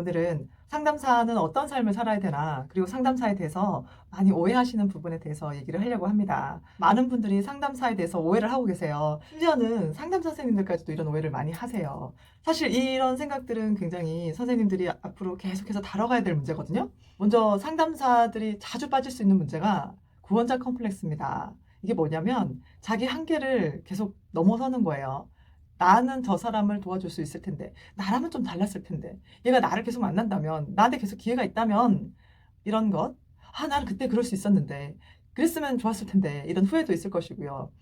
오늘은 상담사는 어떤 삶을 살아야 되나, 그리고 상담사에 대해서 많이 오해하시는 부분에 대해서 얘기를 하려고 합니다. 많은 분들이 상담사에 대해서 오해를 하고 계세요. 심지어는 상담 선생님들까지도 이런 오해를 많이 하세요. 사실 이런 생각들은 굉장히 선생님들이 앞으로 계속해서 다뤄가야 될 문제거든요. 먼저 상담사들이 자주 빠질 수 있는 문제가 구원자 컴플렉스입니다. 이게 뭐냐면 자기 한계를 계속 넘어서는 거예요. 나는 저 사람을 도와줄 수 있을 텐데, 나라면 좀 달랐을 텐데, 얘가 나를 계속 만난다면, 나한테 계속 기회가 있다면, 이런 것, 나는 그때 그럴 수 있었는데, 그랬으면 좋았을 텐데, 이런 후회도 있을 것이고요.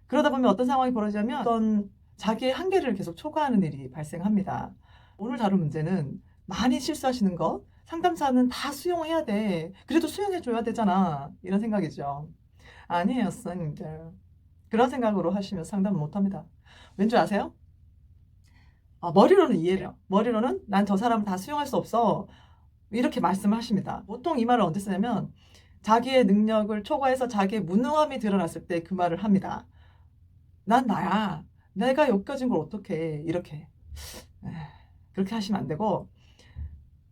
그러다 보면 어떤 상황이 벌어지냐면, 어떤 자기의 한계를 계속 초과하는 일이 발생합니다. 오늘 다룰 문제는 많이 실수하시는 것, 상담사는 다 수용해야 돼. 그래도 수용해줘야 되잖아. 이런 생각이죠. 아니에요, 선생님들. 그런 생각으로 하시면 상담을 못 합니다. 왠지 아세요? 머리로는 이해를 해요. 머리로는 난 저 사람을 다 수용할 수 없어. 이렇게 말씀을 하십니다. 보통 이 말을 언제 쓰냐면 자기의 능력을 초과해서 자기의 무능함이 드러났을 때 그 말을 합니다. 난 나야. 내가 엮여진 걸 어떡해. 이렇게. 그렇게 하시면 안 되고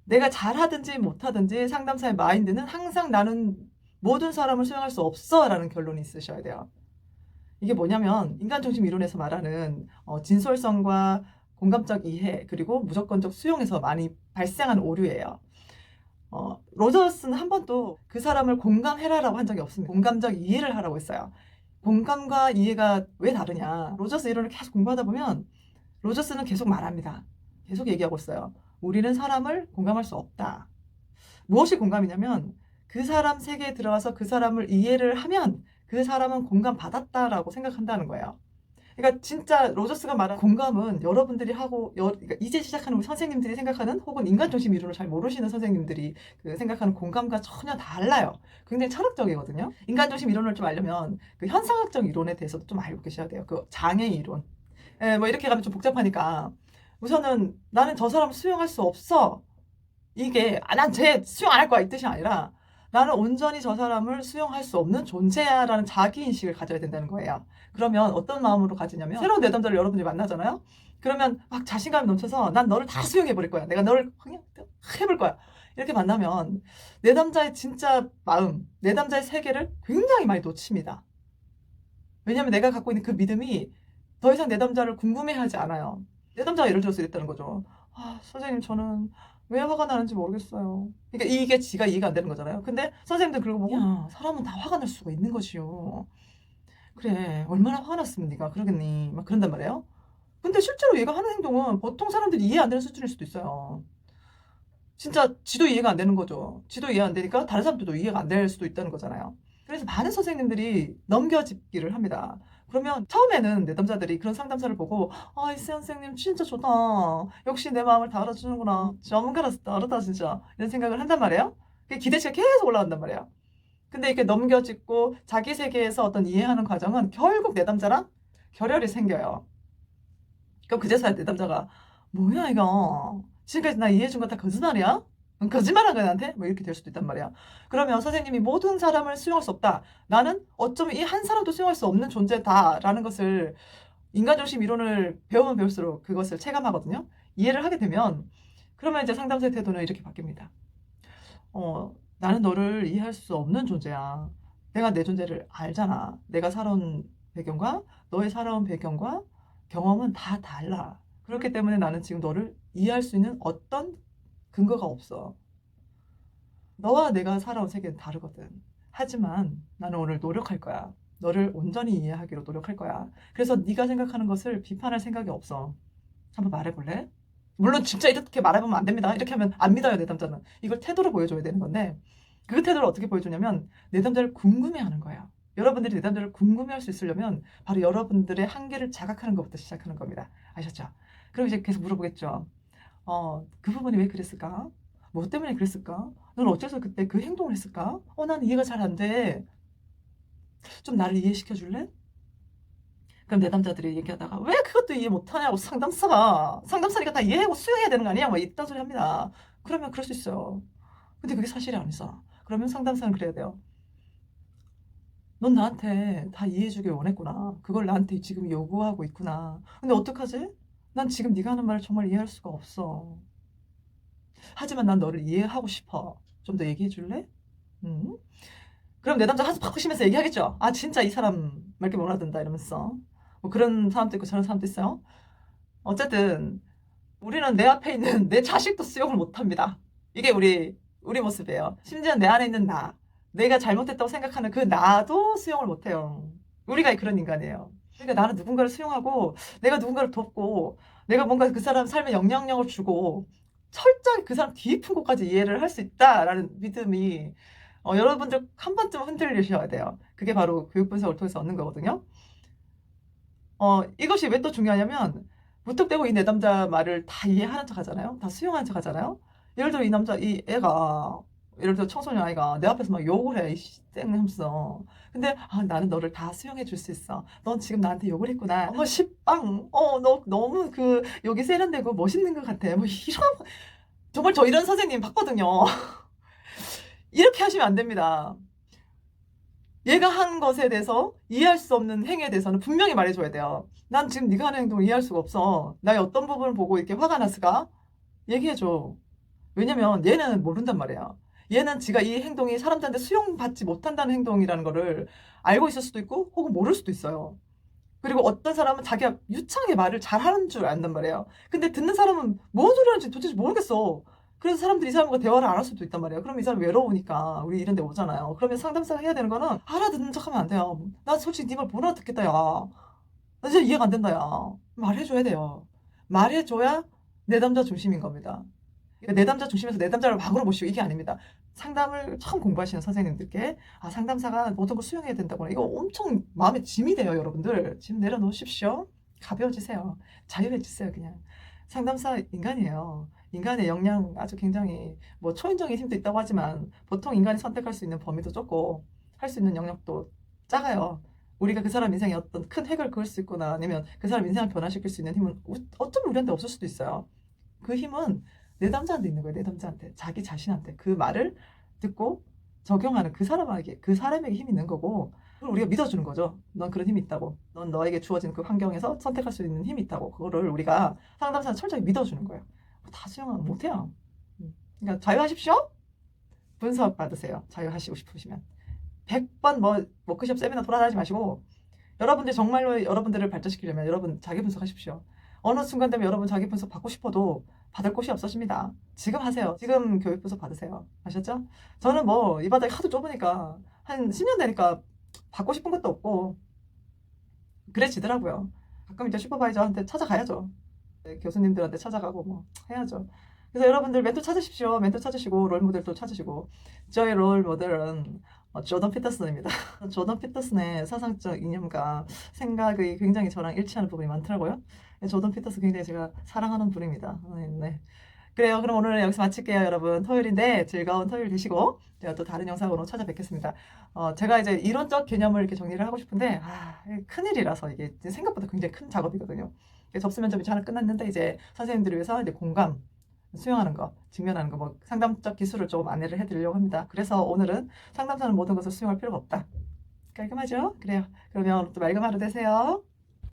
내가 잘하든지 못하든지 상담사의 마인드는 항상 나는 모든 사람을 수용할 수 없어 라는 결론이 있으셔야 돼요. 이게 뭐냐면 인간중심 이론에서 말하는 진솔성과 공감적 이해 그리고 무조건적 수용에서 많이 발생한 오류예요. 로저스는 한 번도 그 사람을 공감해라라고 한 적이 없습니다. 공감적 이해를 하라고 했어요. 공감과 이해가 왜 다르냐. 로저스 이론을 계속 공부하다 보면 로저스는 계속 말합니다. 계속 얘기하고 있어요. 우리는 사람을 공감할 수 없다. 무엇이 공감이냐면 그 사람 세계에 들어가서 그 사람을 이해를 하면 그 사람은 공감받았다라고 생각한다는 거예요. 그러니까 진짜 로저스가 말한 공감은 여러분들이 하고 그러니까 이제 시작하는 우리 선생님들이 생각하는 혹은 인간중심 이론을 잘 모르시는 선생님들이 그 생각하는 공감과 전혀 달라요. 굉장히 철학적이거든요. 인간중심 이론을 좀 알려면 그 현상학적 이론에 대해서도 좀 알고 계셔야 돼요. 그 장애 이론. 뭐 이렇게 가면 좀 복잡하니까 우선은 나는 저 사람을 수용할 수 없어. 이게 난 쟤 수용 안 할 거야 이 뜻이 아니라 나는 온전히 저 사람을 수용할 수 없는 존재야 라는 자기인식을 가져야 된다는 거예요. 그러면 어떤 마음으로 가지냐면 새로운 내담자를 여러분들이 만나잖아요. 그러면 막 자신감이 넘쳐서 난 너를 다 수용해 버릴 거야. 내가 너를 그냥 해볼 거야. 이렇게 만나면 내담자의 진짜 마음, 내담자의 세계를 굉장히 많이 놓칩니다. 왜냐하면 내가 갖고 있는 그 믿음이 더 이상 내담자를 궁금해하지 않아요. 내담자가 예를 들어서 이랬다는 거죠. 선생님 저는 왜 화가 나는지 모르겠어요. 그러니까 이게 지가 이해가 안 되는 거잖아요. 근데 선생님들 그러고 보고 야 사람은 다 화가 날 수가 있는 것이요. 그래 얼마나 화가 났으면 네가 그러겠니. 막 그런단 말이에요. 근데 실제로 얘가 하는 행동은 보통 사람들이 이해 안 되는 수준일 수도 있어요. 진짜 지도 이해가 안 되는 거죠. 지도 이해 안 되니까 다른 사람들도 이해가 안 될 수도 있다는 거잖아요. 그래서 많은 선생님들이 넘겨짚기를 합니다. 그러면 처음에는 내담자들이 그런 상담사를 보고 이 선생님 진짜 좋다. 역시 내 마음을 다 알아주는구나. 전문가라서 다르다 진짜. 이런 생각을 한단 말이에요. 기대치가 계속 올라간단 말이에요. 근데 이렇게 넘겨짚고 자기 세계에서 어떤 이해하는 과정은 결국 내담자랑 결혈이 생겨요. 그럼 그제서야 내담자가 뭐야 이거 지금까지 나 이해해준 거 다 거짓말이야? 거짓말한 거야 나한테? 뭐 이렇게 될 수도 있단 말이야. 그러면 선생님이 모든 사람을 수용할 수 없다. 나는 어쩌면 이 한 사람도 수용할 수 없는 존재다라는 것을 인간중심 이론을 배우면 배울수록 그것을 체감하거든요. 이해를 하게 되면 그러면 이제 상담사의 태도는 이렇게 바뀝니다. 나는 너를 이해할 수 없는 존재야. 내가 내 존재를 알잖아. 내가 살아온 배경과 너의 살아온 배경과 경험은 다 달라. 그렇기 때문에 나는 지금 너를 이해할 수 있는 어떤 근거가 없어. 너와 내가 살아온 세계는 다르거든. 하지만 나는 오늘 노력할 거야. 너를 온전히 이해하기로 노력할 거야. 그래서 네가 생각하는 것을 비판할 생각이 없어. 한번 말해볼래? 물론 진짜 이렇게 말해보면 안 됩니다. 이렇게 하면 안 믿어요, 내담자는. 이걸 태도로 보여줘야 되는 건데 그 태도를 어떻게 보여주냐면 내담자를 궁금해하는 거예요. 여러분들이 내담자를 궁금해할 수 있으려면 바로 여러분들의 한계를 자각하는 것부터 시작하는 겁니다. 아셨죠? 그럼 이제 계속 물어보겠죠. 그 부분이 왜 그랬을까? 뭐 때문에 그랬을까? 넌 어째서 그때 그 행동을 했을까? 난 이해가 잘 안 돼. 좀 나를 이해시켜 줄래? 그럼 내담자들이 얘기하다가 왜 그것도 이해 못하냐고 상담사니까 다 이해하고 수용해야 되는 거 아니야? 뭐 이딴 소리 합니다. 그러면 그럴 수 있어요. 근데 그게 사실이 아니잖아. 그러면 상담사는 그래야 돼요. 넌 나한테 다 이해해주길 원했구나. 그걸 나한테 지금 요구하고 있구나. 근데 어떡하지? 난 지금 네가 하는 말을 정말 이해할 수가 없어. 하지만 난 너를 이해하고 싶어. 좀 더 얘기해 줄래? 그럼 내 남자 한숨 팍 쉬면서 얘기하겠죠. 아 진짜 이 사람 말게 몰라든다 이러면서. 뭐 그런 사람도 있고 저런 사람도 있어요. 어쨌든 우리는 내 앞에 있는 내 자식도 수용을 못합니다. 이게 우리 모습이에요. 심지어 내 안에 있는 나, 내가 잘못했다고 생각하는 그 나도 수용을 못해요. 우리가 그런 인간이에요. 그러니까 나는 누군가를 수용하고 내가 누군가를 돕고 내가 뭔가 그 사람 삶에 영향력을 주고 철저히 그 사람 깊은 곳까지 이해를 할 수 있다라는 믿음이 여러분들 한 번쯤 흔들리셔야 돼요. 그게 바로 교육 분석을 통해서 얻는 거거든요. 이것이 왜 또 중요하냐면 무턱대고 이 내담자 말을 다 이해하는 척 하잖아요. 다 수용하는 척 하잖아요. 예를 들어 이 애가 예를 들어 청소년 아이가 내 앞에서 막 욕을 해. 땡 하면서. 근데 나는 너를 다 수용해 줄 수 있어. 넌 지금 나한테 욕을 했구나. 시빵. 너 너무 그 욕이 세련되고 멋있는 것 같아. 뭐 이런 정말 저 이런 선생님 봤거든요. 이렇게 하시면 안 됩니다. 얘가 한 것에 대해서 이해할 수 없는 행위에 대해서는 분명히 말해줘야 돼요. 난 지금 네가 하는 행동을 이해할 수가 없어. 나의 어떤 부분을 보고 이렇게 화가 났을까? 얘기해줘. 왜냐면 얘는 모른단 말이야. 얘는 지가 이 행동이 사람들한테 수용받지 못한다는 행동이라는 거를 알고 있을 수도 있고 혹은 모를 수도 있어요. 그리고 어떤 사람은 자기가 유창하게 말을 잘하는 줄 안단 말이에요. 근데 듣는 사람은 뭔 소리 하는지 도대체 모르겠어. 그래서 사람들이 이 사람과 대화를 안 할 수도 있단 말이에요. 그럼 이 사람 외로우니까 우리 이런 데 오잖아요. 그러면 상담사가 해야 되는 거는 알아듣는 척 하면 안 돼요. 난 솔직히 네 말 못 알아듣겠다 야. 나 진짜 이해가 안 된다 야. 말해줘야 돼요. 말해줘야 내담자 중심인 겁니다. 그러니까 내담자 중심에서 내담자를 막으로 모시고 이게 아닙니다. 상담을 처음 공부하시는 선생님들께 상담사가 모든 걸 수용해야 된다고 이거 엄청 마음에 짐이 돼요. 여러분들 짐 내려놓으십시오. 가벼워지세요. 자유해지세요. 그냥 상담사 인간이에요. 인간의 역량 아주 굉장히 뭐 초인적인 힘도 있다고 하지만 보통 인간이 선택할 수 있는 범위도 좁고 할 수 있는 영역도 작아요. 우리가 그 사람 인생에 어떤 큰 획을 그을 수 있거나 아니면 그 사람 인생을 변화시킬 수 있는 힘은 어쩌면 우리한테 없을 수도 있어요. 그 힘은 내 남자한테 있는 거예요. 내 남자한테. 자기 자신한테. 그 말을 듣고 적용하는 그 사람에게 힘이 있는 거고, 그걸 우리가 믿어주는 거죠. 넌 그런 힘이 있다고. 넌 너에게 주어진 그 환경에서 선택할 수 있는 힘이 있다고. 그거를 우리가 상담사는 철저히 믿어주는 거예요. 다 수용은 못해요. 그러니까 자유하십시오. 분석 받으세요. 자유하시고 싶으시면. 100번 뭐 워크숍 세미나 돌아다니지 마시고 여러분들 정말로 여러분들을 발전시키려면 여러분 자기 분석하십시오. 어느 순간 되면 여러분 자기 분석 받고 싶어도 받을 곳이 없어집니다. 지금 하세요. 지금 교육 분석 받으세요. 아셨죠? 저는 뭐 이 바닥이 하도 좁으니까 한 10년 되니까 받고 싶은 것도 없고 그래지더라고요. 가끔 이제 슈퍼바이저한테 찾아가야죠. 네, 교수님들한테 찾아가고 뭐 해야죠. 그래서 여러분들 멘토 찾으십시오. 멘토 찾으시고 롤모델도 찾으시고 저의 롤모델은 조던 피터슨입니다. 조던 피터슨의 사상적 이념과 생각이 굉장히 저랑 일치하는 부분이 많더라고요. 조던 피터슨 굉장히 제가 사랑하는 분입니다. 네. 그래요. 그럼 오늘 여기서 마칠게요, 여러분. 토요일인데 즐거운 토요일 되시고 제가 또 다른 영상으로 찾아뵙겠습니다. 제가 이제 이론적 개념을 이렇게 정리를 하고 싶은데 큰일이라서 이게 생각보다 굉장히 큰 작업이거든요. 접수 면접이 잘 끝났는데 이제 선생님들을 위해서 이제 공감 수용하는 거, 직면하는 거, 뭐 상담적 기술을 조금 안내를 해드리려고 합니다. 그래서 오늘은 상담사는 모든 것을 수용할 필요가 없다. 깔끔하죠? 그래요. 그러면 또 맑은 하루 되세요.